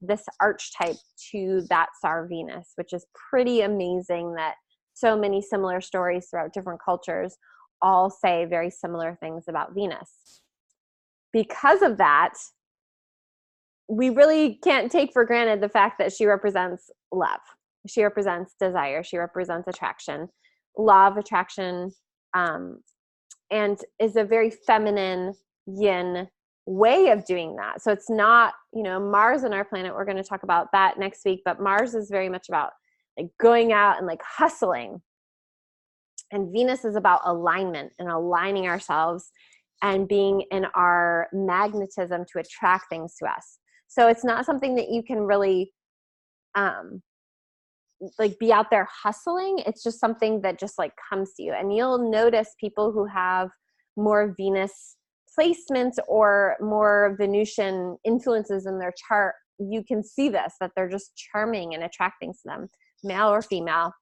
this archetype to that star Venus, which is pretty amazing that so many similar stories throughout different cultures all say very similar things about Venus. Because of that, we really can't take for granted the fact that she represents love. She represents desire. She represents attraction, law of attraction, and is a very feminine yin way of doing that. So it's not, Mars and our planet, we're going to talk about that next week, but Mars is very much about like going out and like hustling. And Venus is about alignment and aligning ourselves and being in our magnetism to attract things to us. So it's not something that you can really like be out there hustling. It's just something that just like comes to you. And you'll notice people who have more Venus placements or more Venusian influences in their chart, you can see this, that they're just charming and attracting to them, male or female.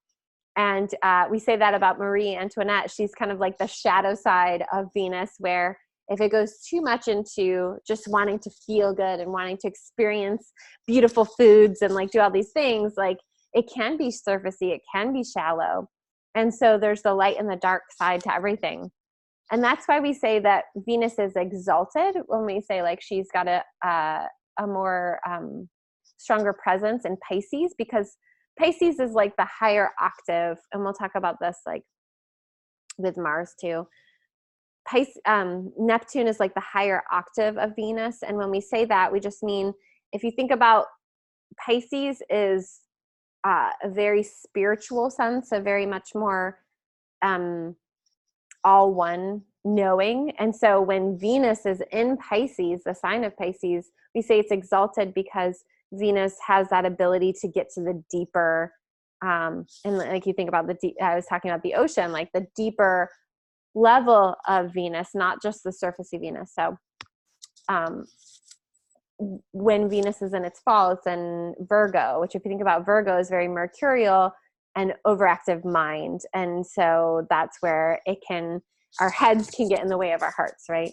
And we say that about Marie Antoinette. She's kind of like the shadow side of Venus, where if it goes too much into just wanting to feel good and wanting to experience beautiful foods and like do all these things, like it can be surfacey, it can be shallow. And so there's the light and the dark side to everything. And that's why we say that Venus is exalted when we say like she's got a more stronger presence in Pisces, because Pisces is like the higher octave. And we'll talk about this like with Mars too. Neptune is like the higher octave of Venus. And when we say that, we just mean, if you think about Pisces is a very spiritual sense, a very much more all one knowing. And so when Venus is in Pisces, the sign of Pisces, we say it's exalted because Venus has that ability to get to the deeper, and like you think about I was talking about the ocean, like the deeper level of Venus, not just the surfacey Venus. So when Venus is in its fall, it's in Virgo, which if you think about Virgo is very mercurial and overactive mind. And so that's where our heads can get in the way of our hearts, right?